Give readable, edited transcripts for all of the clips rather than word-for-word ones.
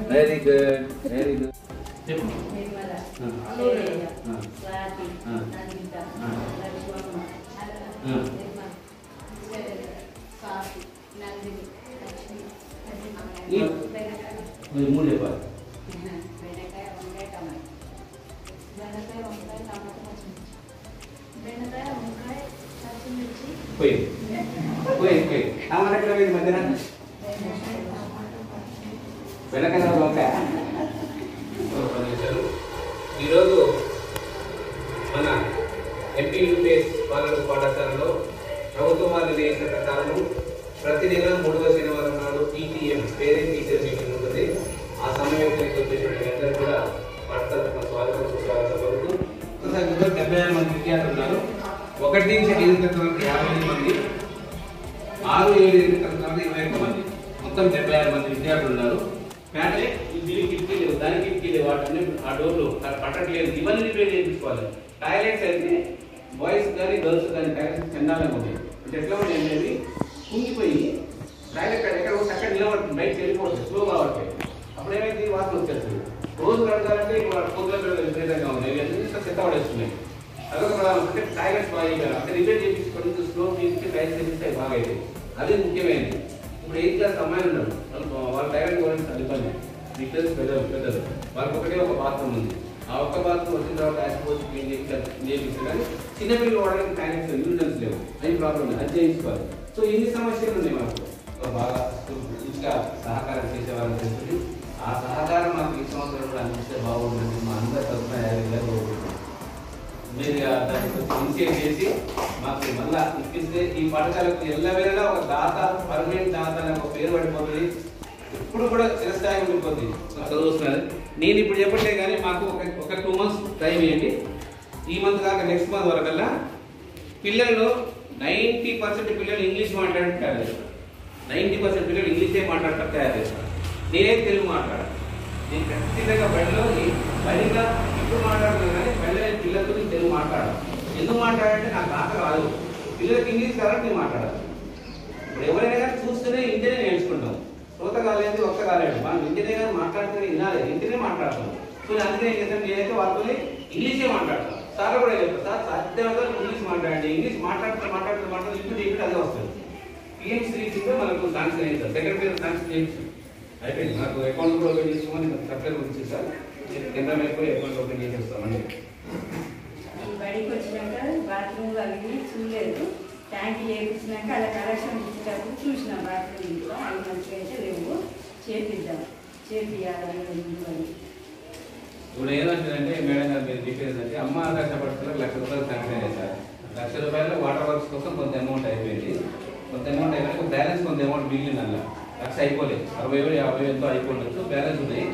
Very good, very good. ఈరోజు మన MP UPS బాలల పాఠశాలలో ప్రభుత్వం వారి నిర్ణయించిన ప్రకారం ప్రతి నెల 3వ శనివారం నాడు PTM పేరెంట్ టీచర్ మీటింగ్ ఉంటుంది. ఆ సమావేశానికి వచ్చేటువంటి అందరూ కూడా పాఠశాల స్వాగతం పలుకుతూ 76 మంది విద్యార్థులు ఉన్నారు. 1 నుంచి 5 తరగతి వరకు 50 మంది, 6, 7 తరగతి 21 మంది, మొత్తం 76 మంది విద్యార్థులు ఉన్నారు. అంటే దీనికి కిటికీ లేవు, దానికి కిటికీ లేవు, వాటిని ఆ డోర్లు పట్టట్లేదు, ఇవన్నీ రిపేర్ చేయించుకోవాలి. టాయిలెట్స్ అయితే బాయ్స్ కానీ గర్ల్స్ కానీ టాయిలెట్స్ చందాలంగా ఉంది. అంటే ఎట్లా ఉంది అనేది కుంగిపోయి టాయిలెట్ ఎక్కడ అక్కడ నిలబడుతుంది, బయటకు వెళ్ళిపోతుంది, స్లో కాబట్టి అప్పుడు ఏమైంది వాసన వచ్చేస్తుంది. రోజు కడగాలంటే పొద్దుల విపరీతంగా ఉన్నాయి, ఇవన్నీ చెత్త పడేస్తున్నాయి. అదొక ప్రాబ్లం. అంటే టాయిలెట్స్ బాగా చేయాలి, అక్కడ రిపేర్ చేయించుకొని స్లో చేసి టైల్స్ చేపిస్తే బాగా అయింది. అది ముఖ్యమైనది. ఇప్పుడు 8th క్లాస్ అమ్మాయిలు ఉన్నారు, వాళ్ళ టాయిలెట్ పోవడానికి ఇబ్బంది. మీకు పెద్దలు వాళ్ళకి ఒకటే ఒక బాత్రూమ్ ఉంది. ఆ ఒక్క బాత్రూమ్ వచ్చిన తర్వాత యాసిపోసి క్లీన్ చేయించారు. కానీ చిన్నపిల్లలు వాడడానికి టాయిలెట్స్ యూజన్స్ లేవు, అది ప్రాబ్లం, అది చేయించుకోవాలి. సో ఇన్ని సమస్యలు ఉన్నాయి మనకు. బాగా ఇంకా సహకారం చేసేవాళ్ళని తెలుస్తుంది. ఆ సహకారం మాకు ఈ సంవత్సరం కూడా అందిస్తే బాగుంటుంది. మా అందరి తరఫున మీరు దాన్ని కొంచెం ఇనిషియేట్ చేసి మాకు మళ్ళా ఇప్పిస్తే ఈ పాఠశాలకు ఎల్లవేళలా ఒక దాత, పర్మనెంట్ దాత అనే ఒక పేరు పడిపోతుంది. ఇప్పుడు కూడా చిరస్థాయి ఉండిపోతుంది. చదువుతున్నారు. నేను ఇప్పుడు చెప్పట్లే కానీ మాకు ఒక 2 months టైం ఇవ్వండి. ఈ మంత్ కాక నెక్స్ట్ మంత్ వరకల్లా పిల్లలు 90% పిల్లలు ఇంగ్లీష్ మాట్లాడటం తయారు చేస్తారు. 90% పిల్లలు ఇంగ్లీషే మాట్లాడటం తయారు చేస్తారు. నేనేం తెలుగు మాట్లాడాలి. నేను ఖచ్చితంగా బడిగా ఇప్పుడు మాట్లాడుతున్నాను కానీ బడిలో పిల్లలతో తెలుగు మాట్లాడాలి. ఎందుకు మాట్లాడాలంటే నాకు రాక రాదు. పిల్లలకి ఇంగ్లీష్ కాబట్టి నేను మాట్లాడాలి. ఇప్పుడు ఎవరైనా కానీ చూస్తేనే ఇంటనే నేర్చుకుంటాం. శ్రోత కాలేదు, ఒక్క కాలేదు, మనం ఇంటనే కానీ మాట్లాడుతూనే వినాలి, ఇంటనే మాట్లాడతాం. సో అందుకే ఏం చేస్తాను, నేనైతే వాళ్ళతో ఇంగ్లీషే మాట్లాడతాను. సార్ కూడా చెప్తాను, సార్ సాధ్యమైతే ఇంగ్లీష్ మాట్లాడండి. ఇంగ్లీష్ మాట్లాడుతూ ఇప్పుడు ఇప్పుడు అదే వస్తుంది. PhD మనకు శాంక్షన్ అయింది సార్, సెకండ్ పేరు శాంక్షన్ చేయించాం, అయిపోయింది. నాకు అకౌంట్ కూడా ఓపెన్ చేసుకోమని సర్కార్ గురించి సార్, కింద కూడా అకౌంట్ ఓపెన్ చేసేస్తామండి. బడికి వచ్చినాక బాత్రూమ్ అవి చూడలేదు, ట్యాంక్ చేయించినాక అలా కలెక్షన్ ఇచ్చేటప్పుడు చూసిన బాత్రూమ్ ఇంట్లో అవి మంచిగా అయితే లేవు, చేపియాలి. ఇప్పుడు ఏమంటుందంటే మేడం గారు మీరు చెప్పేది అంటే అమ్మ కష్టపడుతున్నారు, ₹1,00,000 శాంక్షన్ చేశారు. ₹1,00,000 వాటర్ వర్క్స్ కోసం కొంత అమౌంట్ అయిపోయింది. కొంత అమౌంట్ అయిపోయింది, బ్యాలెన్స్ కొంత అమౌంట్ మిగిలింది. అలా 1,00,000 అయిపోలేదు, 60,000 50,000 ఎంతో అయిపోవచ్చు. బ్యాలెన్స్ ఉన్నాయి.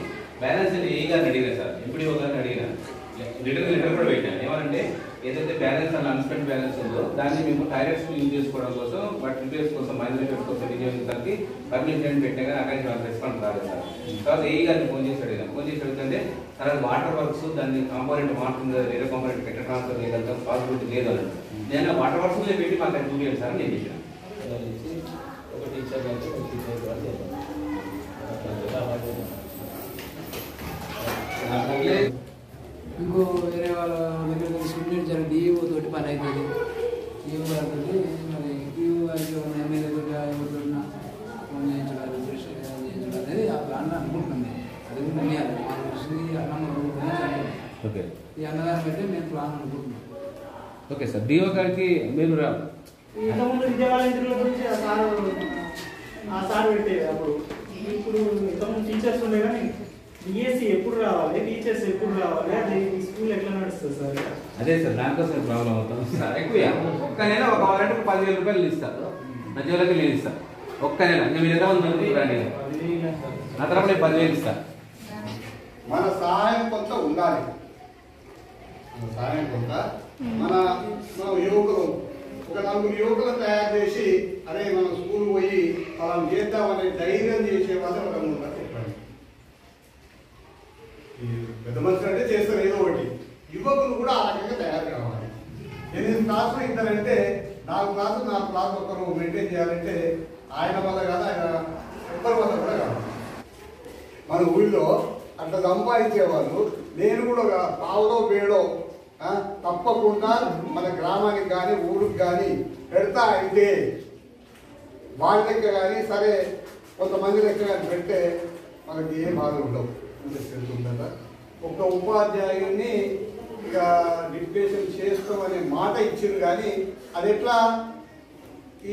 బ్యాలెన్స్ ఏ గారిని అడిగినా సార్, ఎంపీడీఓ గారిని అడిగినా, లెటర్ కూడా పెట్టాను. ఏమంటే ఏదైతే బ్యాలెన్స్ అన్న అన్స్పెండ్ బ్యాలెన్స్ ఉందో దాన్ని మేము టాయిలెట్స్ యూజ్ చేసుకోవడం కోసం, వాటి రిపేర్స్ కోసం, మైగ్రేటర్స్ కోసం వినియోగించడానికి పర్మిషన్ పెట్టినా కానీ అక్కడికి వాళ్ళకి రెస్పాన్స్ రాలేదు సార్. తర్వాత ఏ గారిని ఫోన్ చేసి అడుగుతుంటే తర్వాత వాటర్ వర్క్స్ దాన్ని కాంపోనెంట్ మారుతుంది, వేరే కాంపోనెంట్ ఎక్కడ ట్రాన్స్ఫర్ చేయగలుగుతాం, పాసిబిలిటీ లేదు అని. నేను వాటర్ వర్క్స్ పెట్టి మాకు అది చూపించాను సార్ అని నేను చెప్పాను. ఒక టీచర్ ఇంకో వేరే వాళ్ళ దగ్గర తీసుకుంటే జర డిఈఓ తోటి పని అవుతుంది. డిఈఓ గారితో మరి డిఈఓ గారికి ఎమ్మెల్యే తోటి ఎవరితో ఫోన్ చేయించడాలి, చేయించడం అనేది ఆ ప్లాన్ అనుకుంటున్నాం. అది కూడా అనియాలి మా దృష్టి అన్నమ్మ. ఓకే, ఈ అన్నదానం అయితే మేము ప్లాన్ అనుకుంటున్నాం. Okay sir. డిఓ గారికి మీరు ఇంతకుముందు విజయవాడ ఇంటర్వ్యూ గురించి ఆ సార్ పెట్టేది. అప్పుడు ఇప్పుడు ఇంతకుముందు టీచర్స్ ఉండే కానీ డిఎస్సి ఎప్పుడు రావాలి, టీచర్స్ ఎప్పుడు రావాలి, అది ఈ స్కూల్ ఎట్లా నడుస్తుంది సార్? అదే సార్ దానికోసం ప్రాబ్లం అవుతాం సార్. ఎక్కువ ఒక్క నెల ఒక వారానికి 10,000 రూపాయలు ఇస్తారు, మధ్యలోకి నేను ఇస్తాను. ఒక్క నెల నేను ఎంత మంది రండి నా తరపు నేను 10,000 ఇస్తాను. మన సహాయం కొంత ఉండాలి. మన సహాయం కొంత మన యువకులు ఒక 4 యువకులను తయారు చేసి అరే మనం స్కూల్ పోయి అలా చేద్దామనే ధైర్యం చేసే వాళ్ళు ఎవరైనా ఉన్నారు చెప్పండి. ఈ పెద్ద మనుషులు అంటే చేస్తారు ఏదో ఒకటి, యువకులు కూడా ఆ రకంగా తయారు కావాలి. 8 క్లాసులు ఇద్దరంటే 4 క్లాసులు ఒకరు మెయింటైన్ చేయాలంటే ఆయన వల్ల కాదు, ఆయన ఎవరి వల్ల కూడా కాదు. మన ఊళ్ళో అట్లా సంపాదించేవాళ్ళు నేను కూడా ఒక పావులో బేడో తప్పకుండా మన గ్రామానికి కానీ ఊరికి కానీ పెడతా అయితే వాళ్ళ లెక్క కానీ సరే కొంతమంది లెక్క కానీ పెడితే మనకి ఏ బాధ ఉండవు. తెలుస్తుందా ఒక ఉపాధ్యాయుడిని ఇక డిప్యూటేషన్ చేస్తామనే మాట ఇచ్చింది కానీ అది ఎట్లా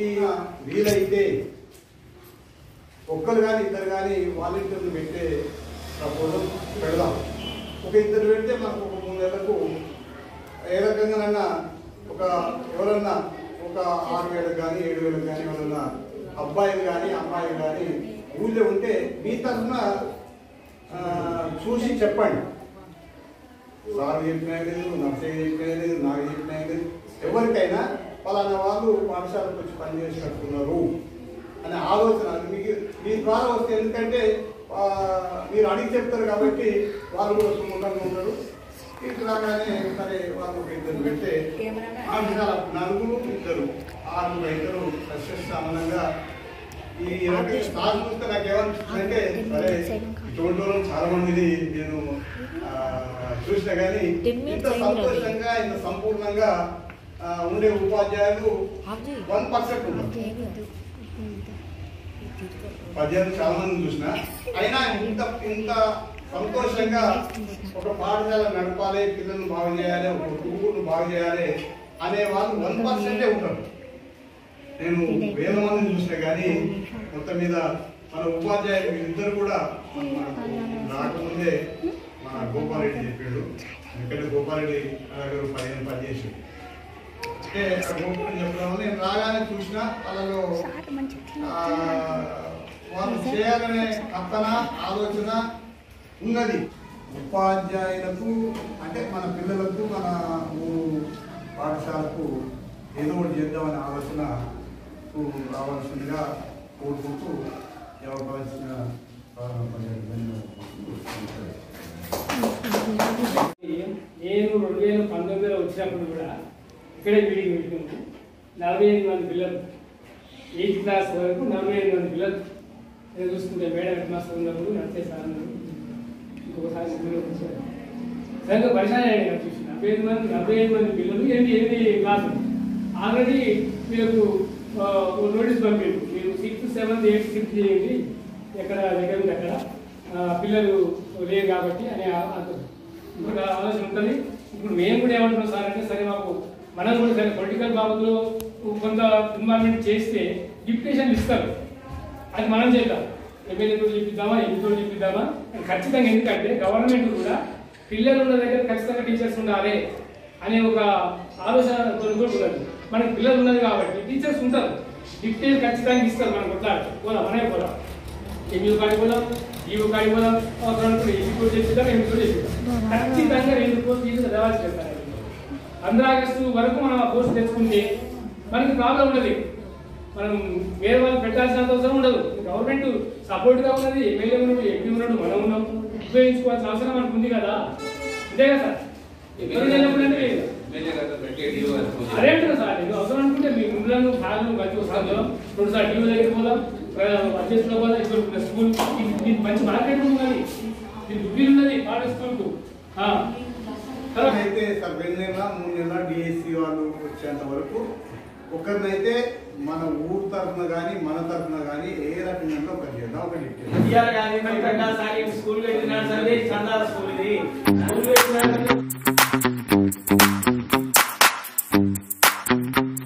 ఈ వీలైతే ఒక్కరు కానీ ఇద్దరు కానీ వాలంటీర్లు పెట్టే ప్రపోజల్ పెడదాం. ఒక ఇద్దరు పెడితే మనకు ఒక 3 నెలలకు ఏ రకంగానన్నా ఒక ఎవరన్నా ఒక 6,000 కానీ 7,000 కానీ ఎవరన్నా అబ్బాయిలు కానీ అమ్మాయిలు కానీ ఊళ్ళో ఉంటే మీ తరఫున చూసి చెప్పండి. సార్ చెప్పినా లేదు, నర్సయ్య చెప్పినా లేదు, నాకు చెప్పినా లేదు, ఎవరికైనా పలానా వాళ్ళు పాఠశాలకు వచ్చి పనిచేసినట్టున్నారు అనే ఆలోచన మీకు మీ ద్వారా వస్తే, ఎందుకంటే మీరు అడిగి చెప్తారు కాబట్టి వాళ్ళు కూడా సుముఖంగా ఉంటారు. తీసుకురాగానే సరే వాళ్ళు ఒక ఇద్దరు పెడితే 4 ఇద్దరు 6 ఇద్దరు సస్యస్థానంగా ఈ సార్ చూస్తే నాకు ఏమనిపిస్తుందంటే సరే ఇటువంటి వాళ్ళు చాలా మందిని నేను చూసినా కానీ ఇంత సంతోషంగా ఇంత సంపూర్ణంగా ఉండే ఉపాధ్యాయులు 1% ఉంటారు. ఉపాధ్యాయులు చాలా మంది చూసినా అయినా ఇంత సంతోషంగా ఒక పాఠశాల నడపాలి, పిల్లలను బాగు చేయాలి, ఒక ఊరును బాగు చేయాలి అనే వాళ్ళు 1% ఉంటారు. నేను వేల మందిని చూసినా కానీ మొత్తం మీద మన ఉపాధ్యాయులు ఇద్దరు కూడా రాకముందే మన గోపాలరెడ్డి చెప్పాడు. ఎందుకంటే గోపాలరెడ్డి గారు 15 పని చేసాడు అంటే గోపాలరెడ్డి చెప్పడం వల్ల నేను రాగానే చూసినా వాళ్ళలో వాళ్ళు చేయాలనే తపన ఆలోచన ఉన్నది. ఉపాధ్యాయులకు అంటే మన పిల్లలకు మన పాఠశాలకు ఏదో ఒకటి చేద్దామనే ఆలోచన రావాల్సిందిగా కోరుకుంటూ ఇవ్వవలసిన నేను 2019లో వచ్చినప్పుడు కూడా ఇక్కడే మీటింగ్ పెట్టినాము. 48 మంది పిల్లలు 8th క్లాస్ వరకు 48 మంది పిల్లలు. నేను చూసుకుంటే మేడం హెడ్ మాస్టర్ ఉన్నప్పుడు నడిచే సార్ ఇంకొకసారి సరిగ్గా పరిశాన చూసి 48 మంది పిల్లలు 8 క్లాసులు ఆల్రెడీ మీకు నోటీస్ పంపారు. మీరు 6th, 7th, 8th షిఫ్ట్ చేయండి, ఎక్కడ దగ్గర ఉంది అక్కడ పిల్లలు లేరు కాబట్టి అనే ఇంకొక ఆలోచన ఉంటుంది. ఇప్పుడు మేము కూడా ఏమంటున్నాం సార్ అంటే సరే మాకు మనం కూడా సరే పొలిటికల్ బాబులో కొంత ఇన్వాల్వ్మెంట్ చేస్తే డిప్యూటేషన్ ఇస్తారు, అది మనం చేద్దాం. ఎమ్మెల్యేతో చెప్పిద్దామా, ఎంపీతో చెప్పిద్దామా ఖచ్చితంగా. ఎందుకంటే గవర్నమెంట్ కూడా పిల్లలు ఉన్న దగ్గర ఖచ్చితంగా టీచర్స్ ఉండాలి అనే ఒక ఆలోచన కూడా ఉన్నది. మనకి పిల్లలు ఉన్నది కాబట్టి టీచర్స్ ఉంటారు, డిప్యూటేషన్ ఖచ్చితంగా ఇస్తారు. మనం కొట్లాడు పోదాం, మనమే పోదాం, ఎంఈఓ కాడికి పోదాం, ఈఓ కాడికి పోదాం, అవసరం ఎంపీతో చెప్పిద్దాం, ఎంపీతో చెప్పిద్దాం. ఖచ్చితంగా 2 కోర్సులు రావాల్సి చెప్తారు. 15 ఆగస్టు వరకు మనం ఆ కోర్సు తెచ్చుకుంటే మనకి ప్రాబ్లం ఉండదు. మనం వేరే వాళ్ళు పెట్టాల్సినంత అవసరం ఉండదు. గవర్నమెంట్ సపోర్ట్గా ఉన్నది, ఎమ్మెల్యే ఉన్నాడు, ఎంపీ ఉన్నాడు, మనం ఉన్నాం, ఉపయోగించుకోవాల్సిన అవసరం మనకు ఉంది కదా. అంతే కదా సార్? అదే అంటారు సార్. నేను అవసరం అనుకుంటే మీ ముందులను భాగం మంచి వస్తాను 2 సార్లు టీవీ దగ్గర పోదాం, అడ్జస్ట్లో పోదాం. ఇప్పుడు స్కూల్ మంచి మార్కెట్ ఉన్నది, దుబ్బీలు ఉన్నది పాడ స్కూల్కు. అయితే సార్ 2 నెలల 3 నెలల డిఎస్సి వాళ్ళు వచ్చేంత వరకు ఒకరినైతే మన ఊరు తరఫున కానీ మన తరఫున కానీ ఏ రకంగా ఒకటి చేద్దాం. ఒకటి స్కూల్ పెట్టినాడు సార్, చందాల స్కూల్ ఇది. స్కూల్ పెట్టినాడు